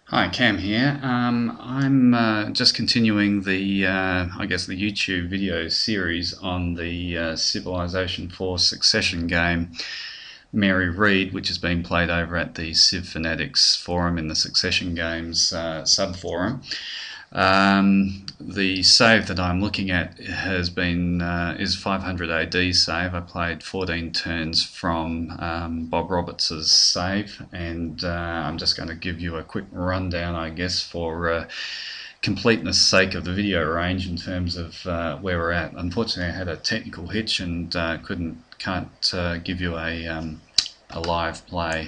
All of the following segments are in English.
Hi, Cam here. I'm just continuing I guess, the YouTube video series on the Civilization 4 Succession game, Mary Read, which is being played over at the Civ Fanatics forum in the Succession Games sub-forum. The save that I'm looking at is 500 AD save. I played 14 turns from Bob Roberts' save, and I'm just going to give you a quick rundown, I guess, for completeness sake of the video range in terms of where we're at. Unfortunately, I had a technical hitch and can't give you a live play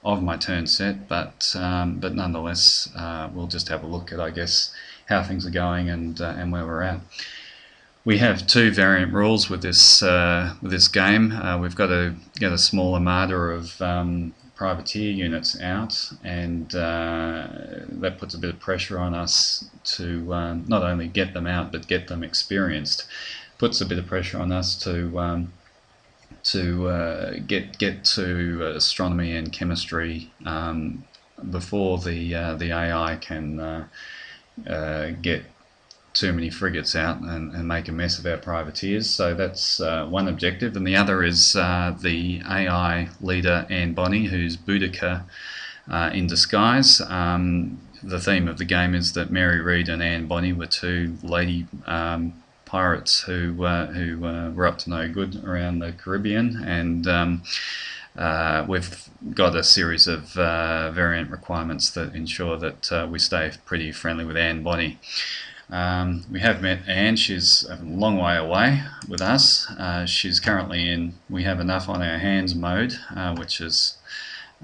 of my turn set, but nonetheless, we'll just have a look at, I guess, how things are going and where we're at. We have two variant rules with this game. We've got to get a small armada of privateer units out, and that puts a bit of pressure on us to not only get them out but get them experienced. Puts a bit of pressure on us to get to astronomy and chemistry before the AI can get too many frigates out and make a mess of our privateers. So that's one objective, and the other is the AI leader Anne Bonny, who's Boudica in disguise. The theme of the game is that Mary Read and Anne Bonny were two lady pirates who were up to no good around the Caribbean, and we've got a series of variant requirements that ensure that we stay pretty friendly with Anne Bonny. We have met Anne. She's a long way away with us. She's currently in we have enough on our hands mode, which is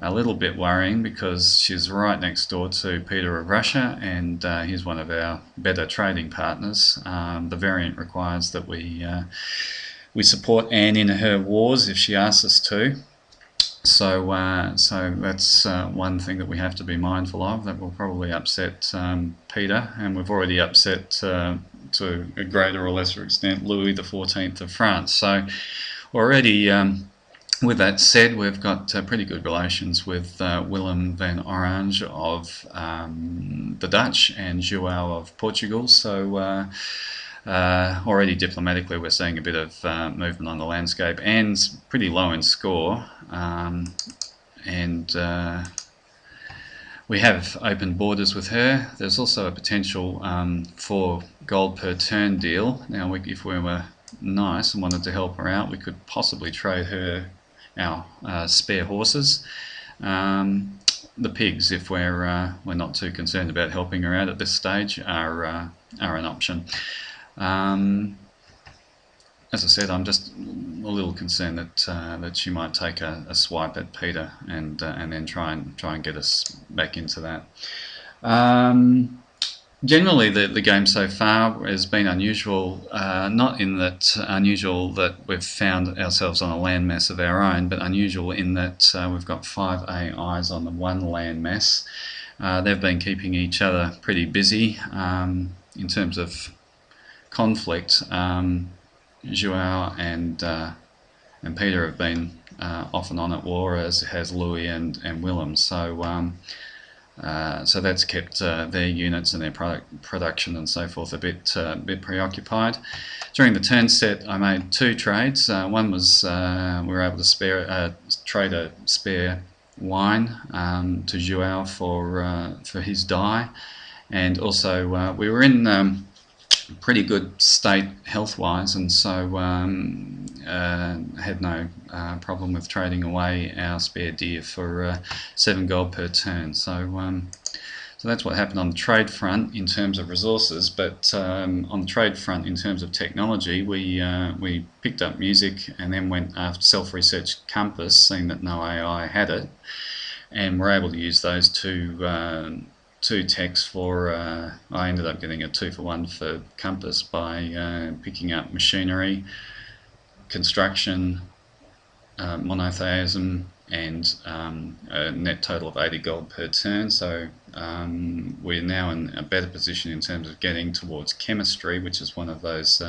a little bit worrying because she's right next door to Peter of Russia, and he's one of our better trading partners. The variant requires that we support Anne in her wars if she asks us to. So that's one thing that we have to be mindful of. That will probably upset Peter, and we've already upset to a greater or lesser extent Louis XIV of France. So already. With that said, we've got pretty good relations with Willem van Orange of the Dutch and João of Portugal. So already diplomatically, we're seeing a bit of movement on the landscape. Anne's pretty low in score, and we have open borders with her. There's also a potential for gold per turn deal. Now, if we were nice and wanted to help her out, we could possibly trade her our spare horses. The pigs, if we're not too concerned about helping her out at this stage, are an option. As I said, I'm just a little concerned that she might take a swipe at Peter and then try and get us back into that. Generally, the game so far has been unusual, not in that unusual that we've found ourselves on a landmass of our own, but unusual in that we've got 5 AIs on the one landmass. They've been keeping each other pretty busy in terms of conflict. João and Peter have been off and on at war, as has Louis and Willem. So that's kept their units and their production and so forth a bit preoccupied. During the turn set, I made 2 trades. One was we were able to trade a spare wine to João for his die, and also we were in pretty good state health-wise, and so had no problem with trading away our spare deer for 7 gold per turn. So that's what happened on the trade front in terms of resources, but on the trade front in terms of technology, we picked up music and then went after self-research compass, seeing that no AI had it, and we're able to use those two techs for, I ended up getting a 2-for-1 for compass by picking up machinery, construction, monotheism, and a net total of 80 gold per turn. So we're now in a better position in terms of getting towards chemistry, which is one of those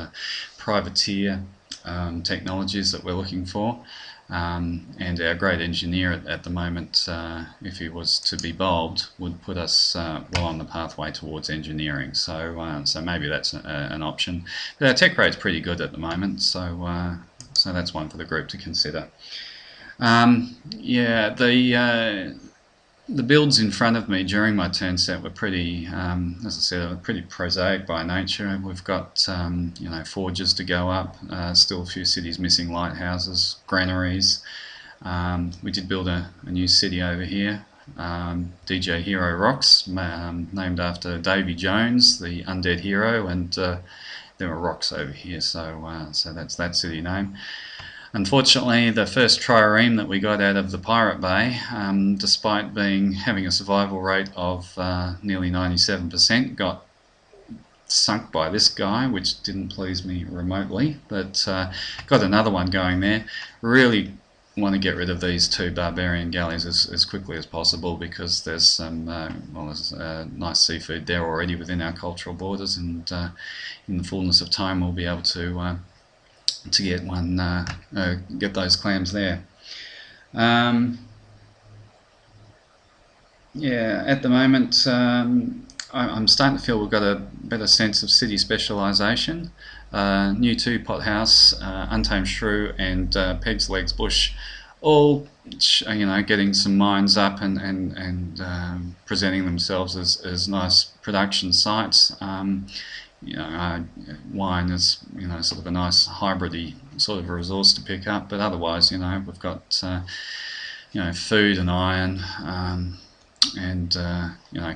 privateer technologies that we're looking for. and our great engineer at the moment, if he was to be bulbed, would put us well on the pathway towards engineering. So maybe that's an option. But our tech rate's pretty good at the moment, so that's one for the group to consider. Yeah, the builds in front of me during my turn set were pretty, as I said, pretty prosaic by nature. We've got, forges to go up, still a few cities missing lighthouses, granaries. We did build a new city over here, DJ Hero Rocks, named after Davy Jones, the undead hero, and there were rocks over here, so that's that city name. Unfortunately, the first trireme that we got out of the Pirate Bay, despite having a survival rate of nearly 97%, got sunk by this guy, which didn't please me remotely, but got another one going there. Really want to get rid of these two barbarian galleys as quickly as possible, because there's some there's nice seafood there already within our cultural borders, and in the fullness of time we'll be able to get those clams there. Yeah, at the moment I'm starting to feel we've got a better sense of city specialisation. New 2 Pot House, Untamed Shrew, and Peg's Legs Bush, all getting some mines up and presenting themselves as nice production sites. Wine is sort of a nice hybridy sort of a resource to pick up, but otherwise we've got food and iron, and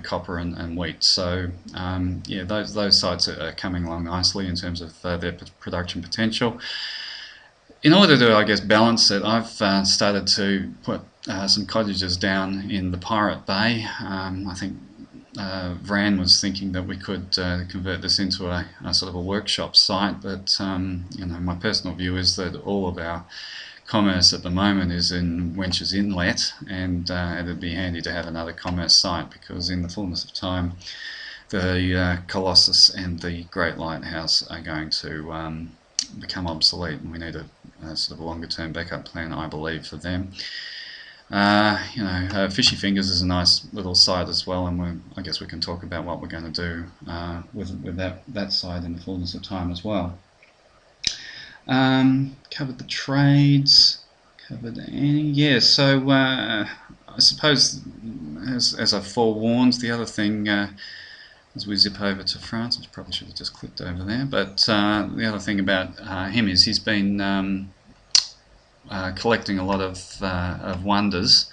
copper and wheat. So those sites are coming along nicely in terms of their production potential. In order to, I guess, balance it, I've started to put some cottages down in the Pirate Bay. I think Vran was thinking that we could convert this into a sort of a workshop site, but my personal view is that all of our commerce at the moment is in Wenches Inlet, and it'd be handy to have another commerce site, because in the fullness of time the Colossus and the Great Lighthouse are going to become obsolete, and we need a sort of a longer term backup plan, I believe, for them. Fishy Fingers is a nice little site as well, and I guess we can talk about what we're going to do with that site in the fullness of time as well. Covered the trades, covered any, yeah. So I suppose, as I forewarned, the other thing, as we zip over to France, which probably should have just clicked over there, but the other thing about him is he's been collecting a lot of wonders,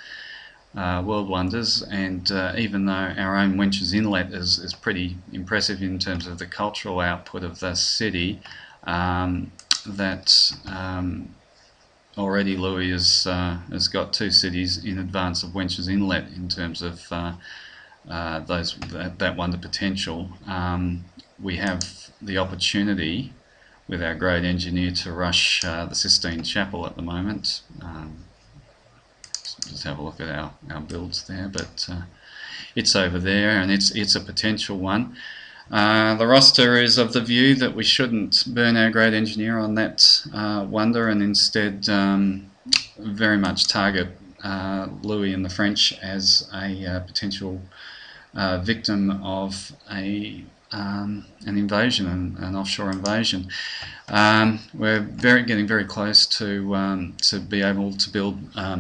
world wonders, and even though our own Wenches Inlet is pretty impressive in terms of the cultural output of the city, already Louis has got 2 cities in advance of Wenches Inlet in terms of that wonder potential. We have the opportunity with our great engineer to rush the Sistine Chapel at the moment. Just have a look at our builds there, but it's over there, and it's a potential one. The roster is of the view that we shouldn't burn our great engineer on that wonder, and instead very much target Louis and the French as a potential victim of an invasion, an offshore invasion. We're getting very close to be able to build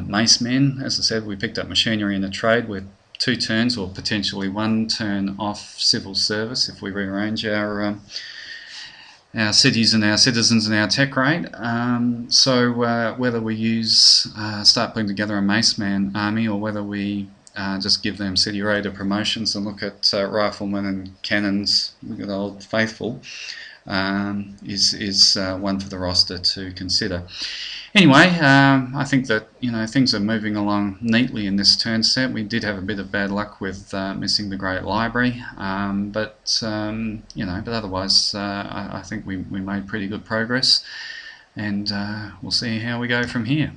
mace men. As I said, we picked up machinery in a trade with 2 turns, or potentially 1 turn off civil service if we rearrange our cities and our citizens and our tech rate. So whether we start putting together a mace man army, or whether we just give them city raider promotions and look at riflemen and cannons, good old faithful, is one for the roster to consider. Anyway, I think that things are moving along neatly in this turn set. We did have a bit of bad luck with missing the Great Library, but otherwise I think we made pretty good progress, and we'll see how we go from here.